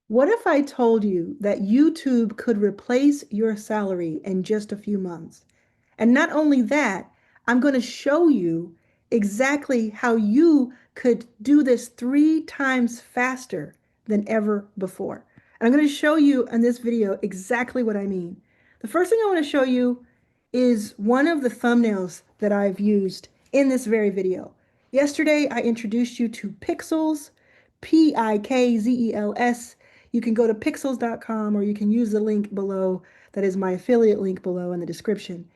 What if I told you that YouTube could replace your salary in just a few months? And not only that, I'm going to show you exactly how you could do this 3 times faster than ever before. And I'm going to show you in this video exactly what I mean. The first thing I want to show you is one of the thumbnails that I've used in this very video. Yesterday, I introduced you to Pixels, Pixels. You can go to pixels.com or you can use the link below. That is my affiliate link below in the description.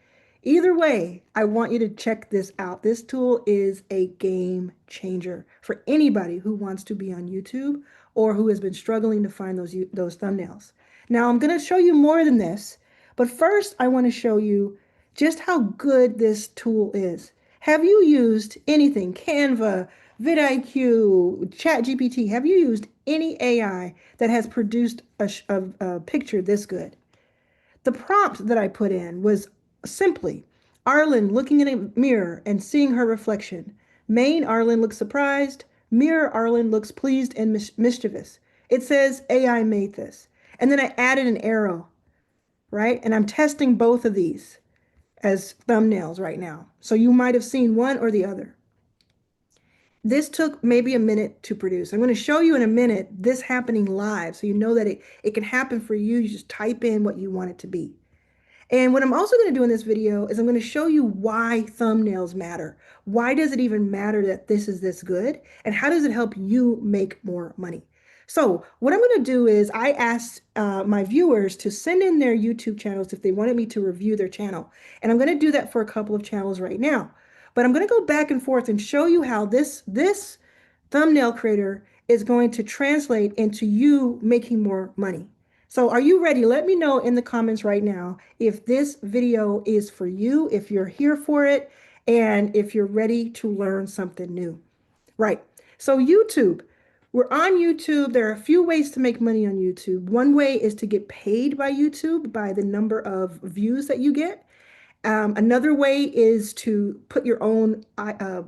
Either way, I want you to check this out. This tool is a game changer for anybody who wants to be on YouTube or who has been struggling to find those thumbnails. Now, I'm going to show you more than this, but first I want to show you just how good this tool is. Have you used anything, Canva, vidIQ, ChatGPT? Have you used any AI that has produced a picture this good? The prompt that I put in was simply Arlan looking in a mirror and seeing her reflection. Main Arlan looks surprised. Mirror Arlan looks pleased and mischievous. It says AI made this. And then I added an arrow, right? And I'm testing both of these as thumbnails right now. So you might have seen one or the other. This took maybe a minute to produce. I'm going to show you in a minute this happening live so you know that it can happen for you. You just type in what you want it to be. And what I'm also going to do in this video is I'm going to show you why thumbnails matter. Why does it even matter that this is this good? And how does it help you make more money? So what I'm going to do is I asked my viewers to send in their YouTube channels if they wanted me to review their channel. And I'm going to do that for a couple of channels right now. But I'm going to go back and forth and show you how this thumbnail creator is going to translate into you making more money. So are you ready? Let me know in the comments right now if this video is for you, if you're here for it, and if you're ready to learn something new. Right. So YouTube, we're on YouTube. There are a few ways to make money on YouTube. One way is to get paid by YouTube by the number of views that you get. Another way is to put your own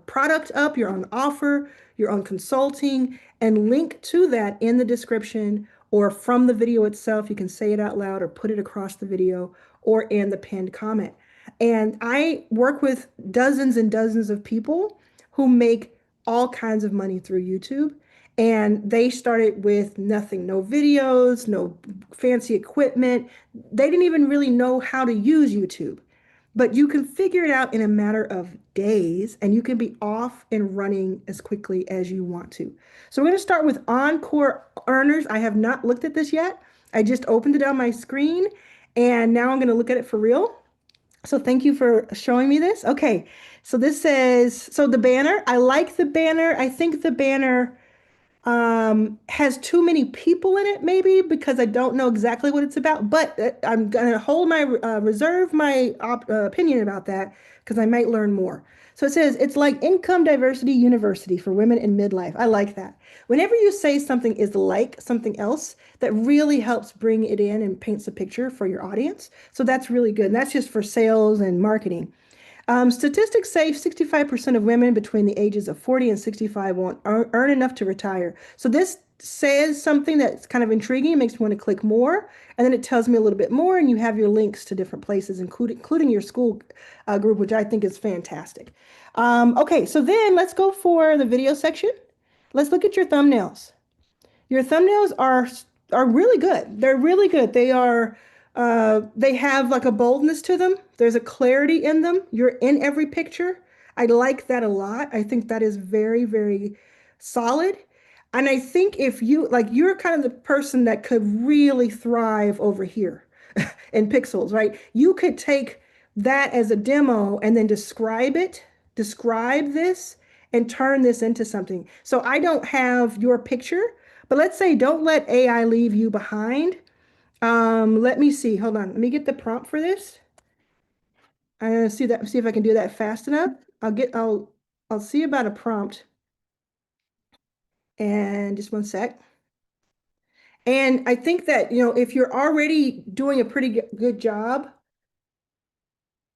product up, your own offer, your own consulting, and link to that in the description or from the video itself. You can say it out loud or put it across the video or in the pinned comment. And I work with dozens and dozens of people who make all kinds of money through YouTube. And they started with nothing, no videos, no fancy equipment. They didn't even really know how to use YouTube. But you can figure it out in a matter of days, and you can be off and running as quickly as you want to. So we're going to start with Encore earners. I have not looked at this yet. I just opened it on my screen, and now I'm going to look at it for real. So thank you for showing me this. Okay, so this says, so the banner, I like the banner. I think the banner has too many people in it, maybe because I don't know exactly what it's about. But I'm gonna hold my reserve my opinion about that because I might learn more. So it says it's like Income Diversity University for women in midlife. I like that. Whenever you say something is like something else, that really helps bring it in and paints a picture for your audience. So that's really good. And that's just for sales and marketing. Statistics say 65% of women between the ages of 40 and 65 won't earn enough to retire. So this says something that's kind of intriguing. It makes me want to click more. And then it tells me a little bit more, and you have your links to different places, including your school group, which I think is fantastic. Okay, so then let's go for the video section. Let's look at your thumbnails. Your thumbnails are really good. They're really good. They have like a boldness to them. There's a clarity in them. You're in every picture. I like that a lot. I think that is very, very solid. And I think if you like, you're kind of the person that could really thrive over here in Pixels, right? You could take that as a demo and then describe this and turn this into something. So I don't have your picture, but let's say don't let AI leave you behind. Let me see. Hold on. Let me get the prompt for this. I'm gonna see if I can do that fast enough. I'll see about a prompt. And just one sec. And I think that, if you're already doing a pretty good job,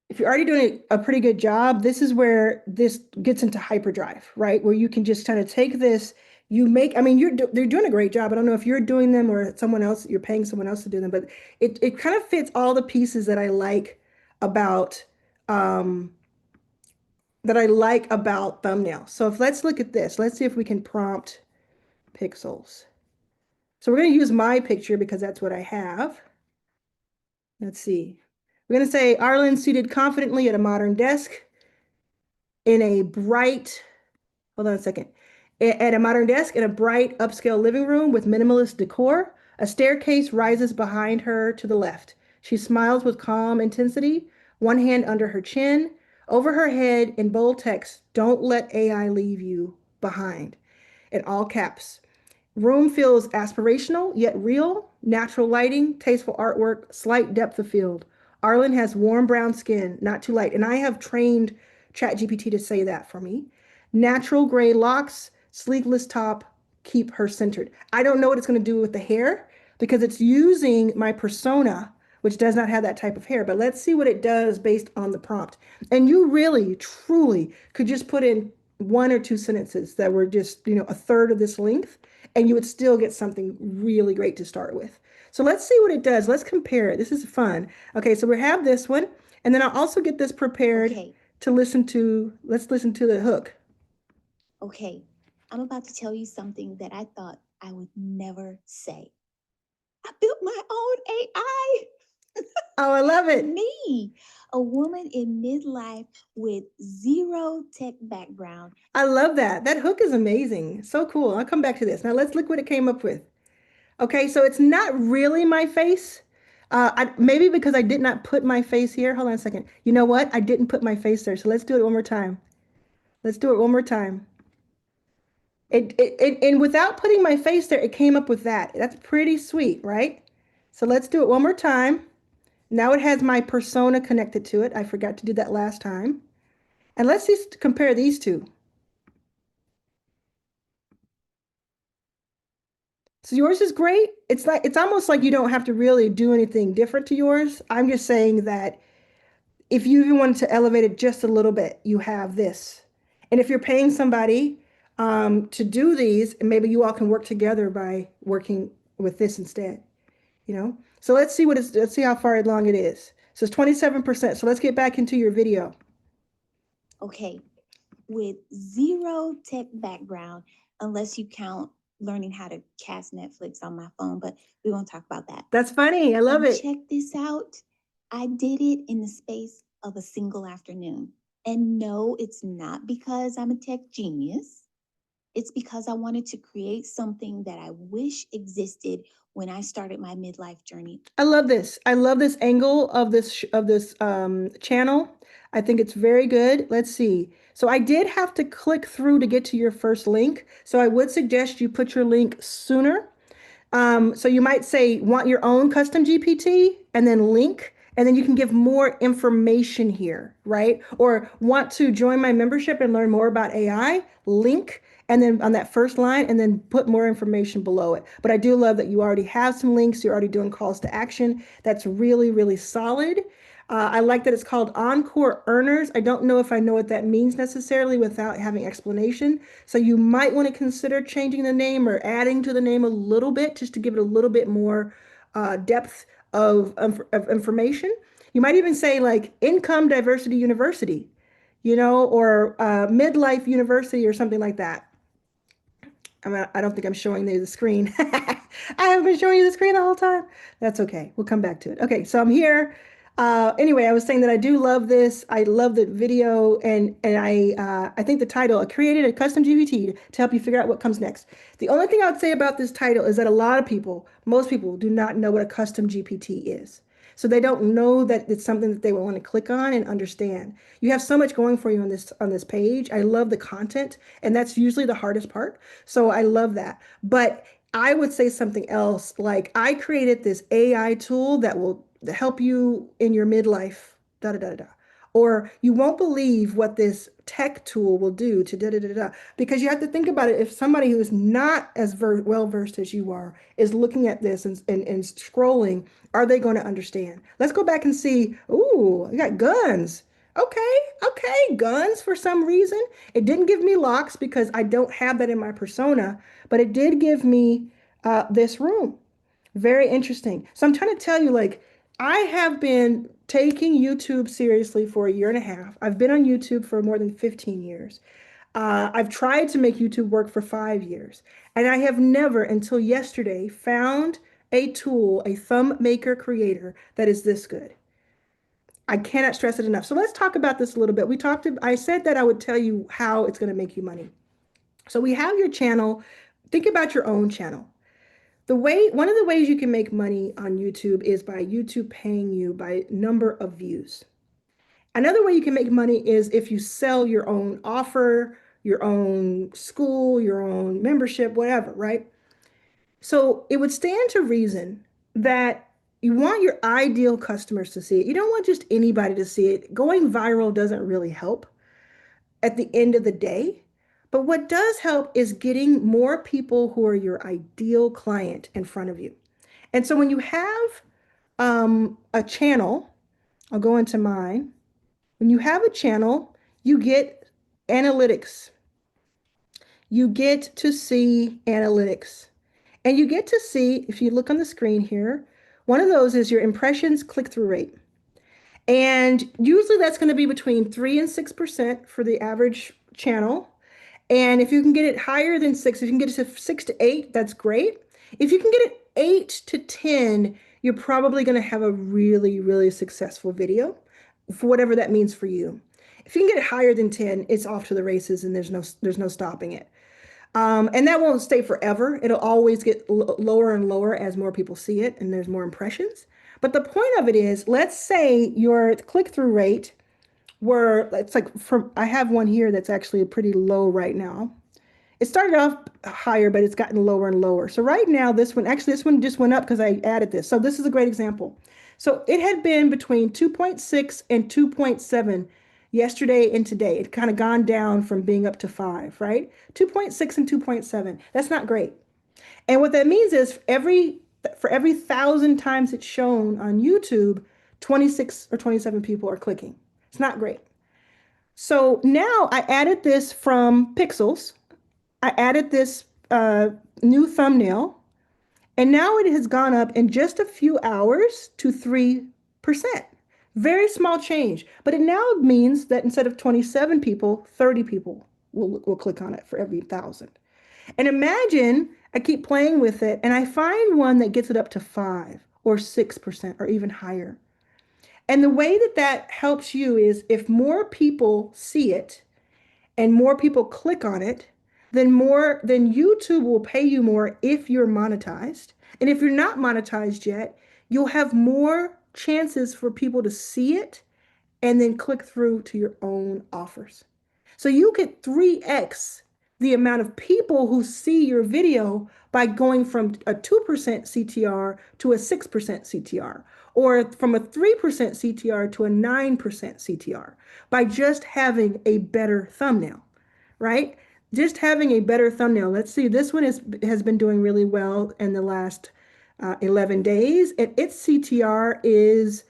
if you're already doing a pretty good job, this is where this gets into hyperdrive, right? Where you can just kind of take this, You make, I mean, they're doing a great job. I don't know if you're doing them or someone else, you're paying someone else to do them, but it kind of fits all the pieces about um that I like about thumbnails. So if let's look at this, let's see if we can prompt pixels. So we're going to use my picture because that's what I have. Let's see. We're going to say Arlen seated confidently at a modern desk in a bright, hold on a second, at a modern desk in a bright upscale living room with minimalist decor. A staircase rises behind her to the left. She smiles with calm intensity, one hand under her chin. Over her head in bold text, don't let AI leave you behind. In all caps. Room feels aspirational yet real, natural lighting, tasteful artwork, slight depth of field. Arlen has warm brown skin, not too light. And I have trained ChatGPT to say that for me. Natural gray locks, sleeveless top, keep her centered. I don't know what it's going to do with the hair because it's using my persona, which does not have that type of hair. But let's see what it does based on the prompt. And you really, truly could just put in one or two sentences that were just, a third of this length, and you would still get something really great to start with. So let's see what it does. Let's compare it. This is fun. Okay, so we have this one, and then I'll also get this prepared Okay, to listen to. Let's listen to the hook. okay. I'm about to tell you something that I thought I would never say. I built my own AI. Oh, I love it. Me, a woman in midlife with zero tech background. I love that. That hook is amazing. So cool. I'll come back to this. Now let's look what it came up with. Okay, so it's not really my face. Maybe because I did not put my face here. Hold on a second. You know what? I didn't put my face there. So let's do it one more time. Let's do it one more time. And without putting my face there, it came up with that. That's pretty sweet, right? So let's do it one more time. Now it has my persona connected to it. I forgot to do that last time. And let's just compare these two. So yours is great. It's almost like you don't have to really do anything different to yours. I'm just saying that if you even wanted to elevate it just a little bit, you have this. And if you're paying somebody to do these, and maybe you all can work together by working with this instead, you know? So let's see how far along it is. So it's 27%. So let's get back into your video. Okay, with zero tech background, unless you count learning how to cast Netflix on my phone, but we won't talk about that. That's funny. I love And it. check this out. I did it in the space of a single afternoon. And no, it's not because I'm a tech genius. It's because I wanted to create something that I wish existed when I started my midlife journey. I love this. I love this angle of this channel. I think it's very good. Let's see. So I did have to click through to get to your first link. So I would suggest you put your link sooner. So you might say, want your own custom GPT and then link, and then you can give more information here, right? Or want to join my membership and learn more about AI, link, and then on that first line, and then put more information below it. But I do love that you already have some links. You're already doing calls to action. That's really, really solid. I like that it's called Encore Earners. I don't know if I know what that means necessarily without having explanation. So you might want to consider changing the name or adding to the name a little bit just to give it a little bit more depth of information. You might even say like Income Diversity University, or Midlife University or something like that. I don't think I'm showing you the screen. I haven't been showing you the screen the whole time. That's okay. We'll come back to it. Okay, so I'm here. Anyway, I was saying that I do love this. I love the video, and I think the title, I created a custom GPT to help you figure out what comes next. The only thing I would say about this title is that a lot of people, most people, do not know what a custom GPT is. So they don't know that it's something that they will want to click on and understand. You have so much going for you on this page. I love the content, and that's usually the hardest part. So I love that. But I would say something else like I created this AI tool that will help you in your midlife, da da da da. Or you won't believe what this tech tool will do to da da da da. Because you have to think about it. If somebody who is not as well versed as you are is looking at this and scrolling, are they going to understand? Let's go back and see. Ooh, we got guns. Okay, okay, guns for some reason. It didn't give me locks because I don't have that in my persona, but it did give me this room. Very interesting. So I'm trying to tell you, like, I have been taking YouTube seriously for a year and a half. I've been on YouTube for more than 15 years. I've tried to make YouTube work for 5 years, and I have never until yesterday found a tool, a thumb maker creator that is this good. I cannot stress it enough. So let's talk about this a little bit. I said that I would tell you how it's going to make you money. So we have your channel. Think about your own channel. One of the ways you can make money on YouTube is by YouTube paying you by number of views. Another way you can make money is if you sell your own offer, your own school, your own membership, whatever, right? So it would stand to reason that you want your ideal customers to see it. You don't want just anybody to see it. Going viral doesn't really help at the end of the day. But what does help is getting more people who are your ideal client in front of you. And so when you have a channel, I'll go into mine. When you have a channel, you get analytics. You get to see analytics. And you get to see, if you look on the screen here, one of those is your impressions click-through rate. And usually that's going to be between 3 and 6% for the average channel. And if you can get it higher than 6, if you can get it to 6 to 8, that's great. If you can get it 8 to 10, you're probably going to have a really, really successful video for whatever that means for you. If you can get it higher than 10, it's off to the races and there's no stopping it. And that won't stay forever. It'll always get lower and lower as more people see it and there's more impressions. But the point of it is, let's say your click-through rate it's like I have one here that's actually pretty low right now. It started off higher, but it's gotten lower and lower. So right now, this one just went up because I added this. So this is a great example. So it had been between 2.6 and 2.7 yesterday and today. It kind of gone down from being up to 5, right? 2.6 and 2.7. That's not great. And what that means is for every 1,000 times it's shown on YouTube, 26 or 27 people are clicking. It's not great. So now I added this from Pixels. I added this new thumbnail, and now it has gone up in just a few hours to 3%. Very small change, but it now means that instead of 27 people, 30 people will click on it for every 1,000. And imagine I keep playing with it and I find one that gets it up to 5 or 6% or even higher. And the way that that helps you is if more people see it and more people click on it, then YouTube will pay you more if you're monetized. And if you're not monetized yet, you'll have more chances for people to see it and then click through to your own offers. So you get 3x the amount of people who see your video by going from a 2% CTR to a 6% CTR, or from a 3% CTR to a 9% CTR by just having a better thumbnail, right? Just having a better thumbnail. Let's see, this one has been doing really well in the last 11 days, and its CTR is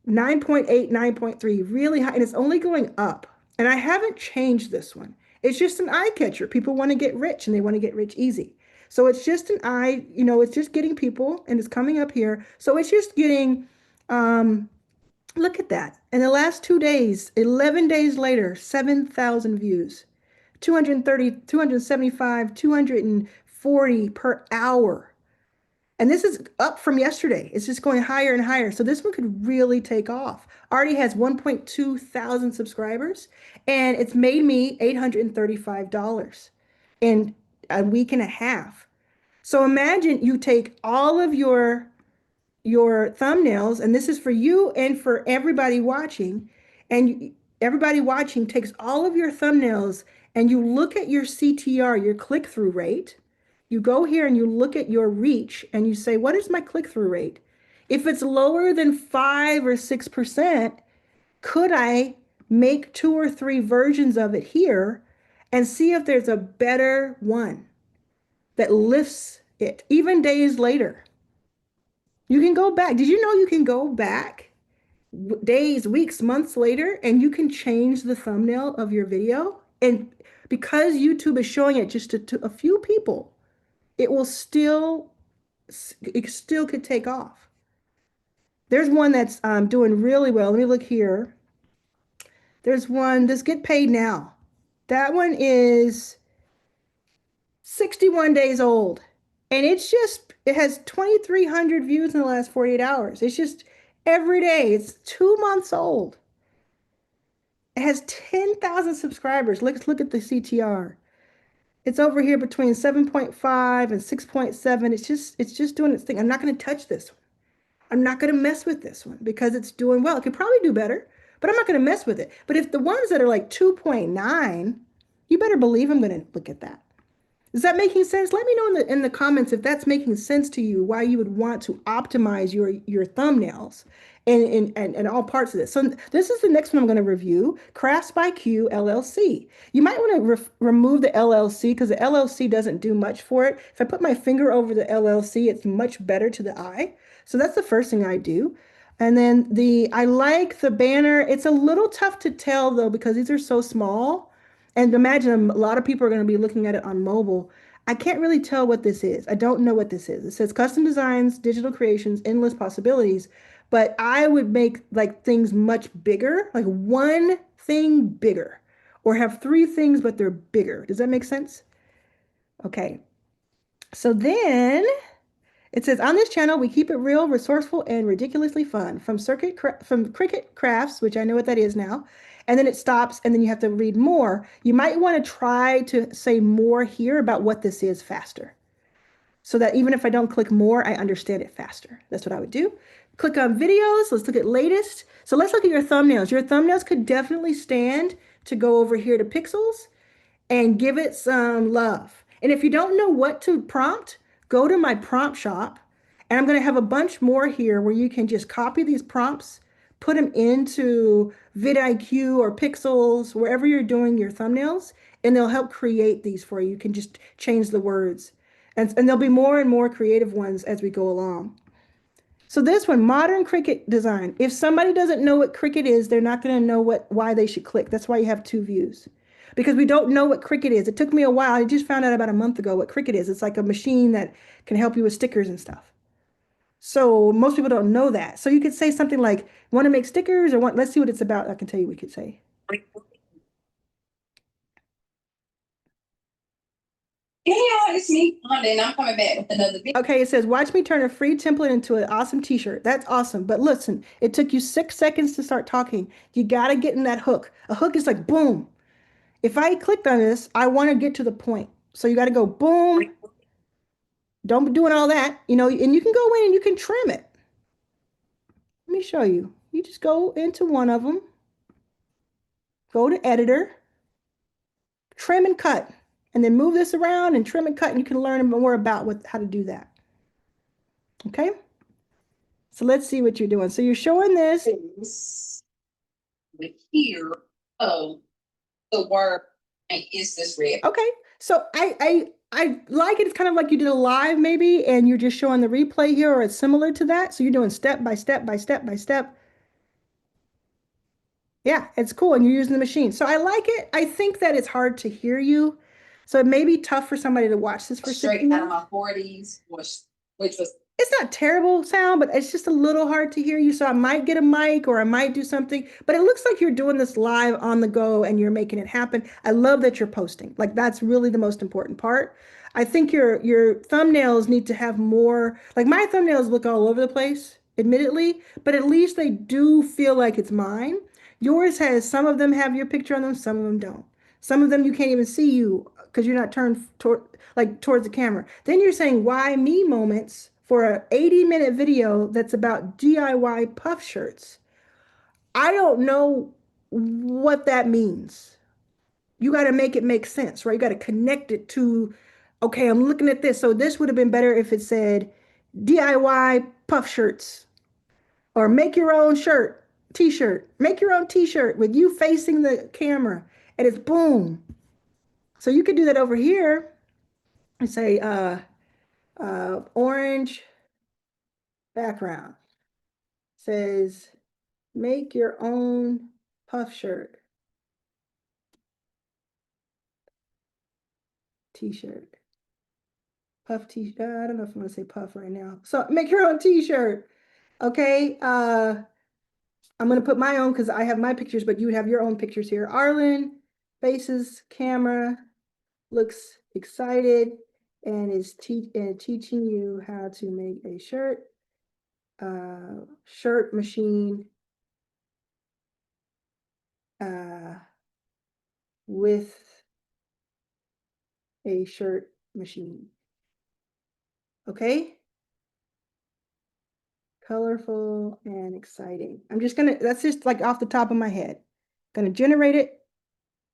9.8, 9.3, really high, and it's only going up. And I haven't changed this one. It's just an eye catcher. People want to get rich and they want to get rich easy. So it's just it's just getting people and it's coming up here. So it's just getting, look at that. In the last 2 days, 11 days later, 7,000 views, 230, 275, 240 per hour. And this is up from yesterday. It's just going higher and higher. So this one could really take off. Already has 1.2 thousand subscribers, and it's made me $835 in a week and a half. So imagine you take all of your thumbnails, and this is for you and for everybody watching, and everybody watching takes all of your thumbnails and you look at your CTR, your click-through rate. You go here and you look at your reach and you say, what is my click-through rate? If it's lower than 5 or 6%, could I make 2 or 3 versions of it here and see if there's a better one that lifts it even days later? You can go back. Did you know you can go back days, weeks, months later, and you can change the thumbnail of your video. And because YouTube is showing it just to a few people, it will still, it still could take off. There's one that's doing really well. Let me look here. There's one, this Get Paid Now. That one is 61 days old. And it has 2,300 views in the last 48 hours. It's just every day. It's 2 months old. It has 10,000 subscribers. Let's look at the CTR. It's over here between 7.5 and 6.7. It's just doing its thing. I'm not going to touch this one. I'm not going to mess with this one because it's doing well. It could probably do better, but I'm not going to mess with it. But if the ones that are like 2.9, you better believe I'm going to look at that. Is that making sense? Let me know in the comments if that's making sense to you, why you would want to optimize your thumbnails and all parts of this. So this is the next one I'm going to review, Crafts by Q LLC. You might want to remove the LLC because the LLC doesn't do much for it. If I put my finger over the LLC, it's much better to the eye. So that's the first thing I do. And then I like the banner. It's a little tough to tell though because these are so small. And imagine a lot of people are going to be looking at it on mobile. I can't really tell what this is. I don't know what this is. It says custom designs, digital creations, endless possibilities. But I would make like things much bigger, like one thing bigger, or have three things, but they're bigger. Does that make sense? Okay. So then it says on this channel, we keep it real, resourceful, and ridiculously fun. From Cricut Crafts, which I know what that is now, and then it stops, and then you have to read more. You might want to try to say more here about what this is faster, so that even if I don't click more, I understand it faster. That's what I would do. Click on videos. Let's look at latest. So let's look at your thumbnails. Your thumbnails could definitely stand to go over here to pixels and give it some love. And if you don't know what to prompt, go to my prompt shop. And I'm going to have a bunch more here where you can just copy these prompts, put them into vidIQ or Pixels, wherever you're doing your thumbnails, and they'll help create these for you. You can just change the words. And there'll be more and more creative ones as we go along. So this one, modern Cricut design. If somebody doesn't know what Cricut is, they're not going to know why they should click. That's why you have two views. Because we don't know what Cricut is. It took me a while. I just found out about a month ago what Cricut is. It's like a machine that can help you with stickers and stuff. So most people don't know that. So you could say something like, want to make stickers or let's see what it's about. I can tell you what we could say. Yeah, it's me, Honda, and I'm coming back with another video. Okay, it says, watch me turn a free template into an awesome t-shirt. That's awesome. But listen, it took you 6 seconds to start talking. You got to get in that hook. A hook is like, boom. If I clicked on this, I want to get to the point. So you got to go, boom. Don't be doing all that, and you can go in and you can trim it. Let me show you. You just go into one of them, go to editor, trim and cut, and then move this around and trim and cut, and you can learn more about how to do that. Okay? So let's see what you're doing. So you're showing this. Here, oh, the word is this red. Okay. So I like it. It's kind of like you did a live maybe, and you're just showing the replay here, or it's similar to that. So you're doing step by step by step by step. Yeah, it's cool. And you're using the machine. So I like it. I think that it's hard to hear you. So it may be tough for somebody to watch this for 60 Straight out of minutes. my 40s, which was It's not terrible sound, but it's just a little hard to hear you. So I might get a mic or I might do something, but it looks like you're doing this live on the go and you're making it happen. I love that you're posting. Like that's really the most important part. I think your thumbnails need to have more, like my thumbnails look all over the place, admittedly, but at least they do feel like it's mine. Yours has some of them have your picture on them, some of them don't. Some of them you can't even see you because you're not turned towards the camera. Then you're saying why me moments for an 80-minute video that's about DIY puff shirts. I don't know what that means. You got to make it make sense, right? You got to connect it to, okay, I'm looking at this. So this would have been better if it said DIY puff shirts or make your own t-shirt, make your own t-shirt with you facing the camera and it's boom. So you could do that over here and say orange background says Make your own puff shirt. T-shirt. Puff t-shirt. I don't know if I'm gonna say puff right now. So make your own t-shirt. Okay. I'm gonna put my own because I have my pictures, but you would have your own pictures here. Arlan faces camera, looks excited, and is teaching you how to make a shirt. Shirt machine with a shirt machine. Okay? Colorful and exciting. I'm just gonna, that's just like off the top of my head. Gonna generate it.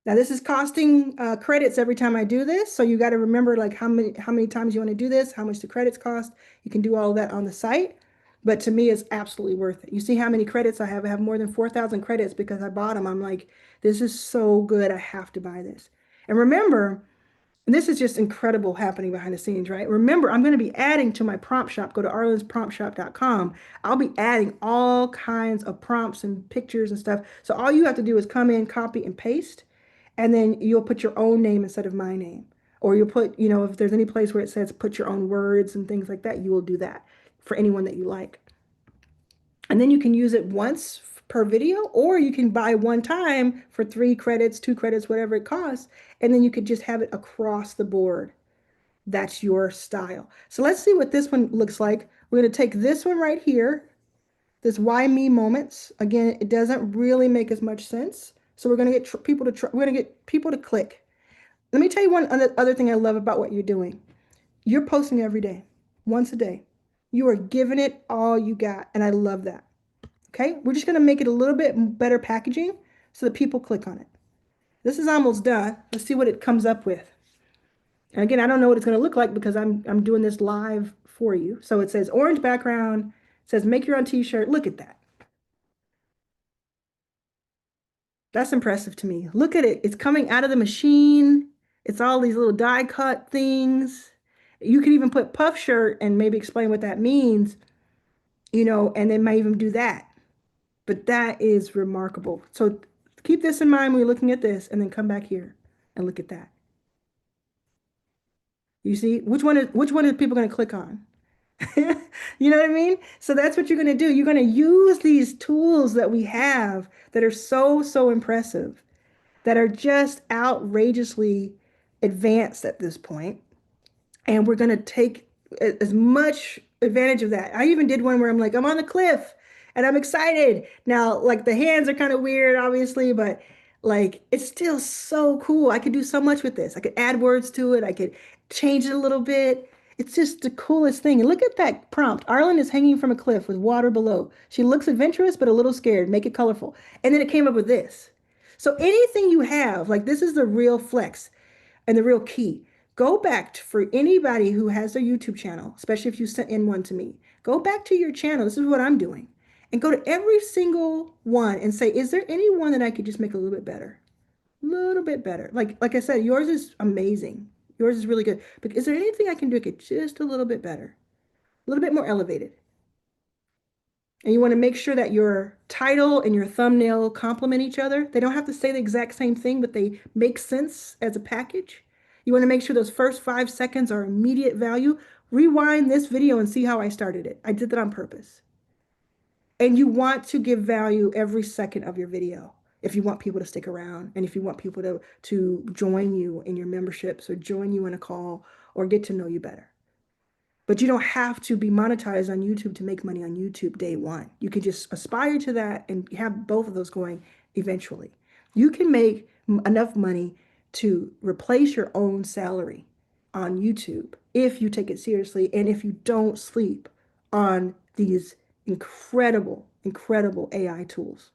Now this is costing credits every time I do this. So you got to remember like how many times you want to do this, how much the credits cost. You can do all of that on the site. But to me, it's absolutely worth it. You see how many credits I have? I have more than 4,000 credits because I bought them. I'm like, this is so good. I have to buy this. And remember, and this is just incredible happening behind the scenes, right? Remember, I'm going to be adding to my prompt shop. Go to arlanspromptshop.com. I'll be adding all kinds of prompts and pictures and stuff. So all you have to do is come in, copy and paste, and then you'll put your own name instead of my name. Or you'll put, you know, if there's any place where it says put your own words and things like that, you will do that for anyone that you like. And then you can use it once per video, or you can buy one time for 3 credits, 2 credits, whatever it costs. And then you could just have it across the board. That's your style. So let's see what this one looks like. We're going to take this one right here, this why me moments. Again, it doesn't really make as much sense. So we're going to get people to try, we're going to get people to click. Let me tell you one other thing I love about what you're doing. You're posting every day, once a day. You are giving it all you got, and I love that. Okay, we're just going to make it a little bit better packaging so that people click on it. This is almost done. Let's see what it comes up with. And again, I don't know what it's going to look like because I'm doing this live for you. So it says orange background, it says make your own t-shirt. Look at that. That's impressive to me. Look at it. It's coming out of the machine. It's all these little die cut things. You could even put puff shirt and maybe explain what that means, you know, and they might even do that. But that is remarkable. So keep this in mind when you're looking at this and then come back here and look at that. You see, which one are people going to click on? You know what I mean? So that's what you're going to do. You're going to use these tools that we have that are so, so impressive, that are just outrageously advanced at this point. And we're going to take as much advantage of that. I even did one where I'm like, I'm on the cliff and I'm excited. Now, like the hands are kind of weird, obviously, but like it's still so cool. I could do so much with this. I could add words to it. I could change it a little bit. It's just the coolest thing. And look at that prompt. Arlan is hanging from a cliff with water below. She looks adventurous, but a little scared. Make it colorful. And then it came up with this. So anything you have, like this is the real flex and the real key. Go back for anybody who has a YouTube channel, especially if you sent in one to me. Go back to your channel. This is what I'm doing. And go to every single one and say, is there any one that I could just make a little bit better? A little bit better. Like I said, yours is amazing. Yours is really good. But is there anything I can do to get just a little bit better? A little bit more elevated? And you want to make sure that your title and your thumbnail complement each other. They don't have to say the exact same thing, but they make sense as a package. You want to make sure those first 5 seconds are immediate value. Rewind this video and see how I started it. I did that on purpose. And you want to give value every second of your video if you want people to stick around and if you want people to join you in your memberships or join you in a call or get to know you better. But you don't have to be monetized on YouTube to make money on YouTube day one. You can just aspire to that and have both of those going eventually. You can make enough money to replace your own salary on YouTube if you take it seriously and if you don't sleep on these incredible, incredible AI tools.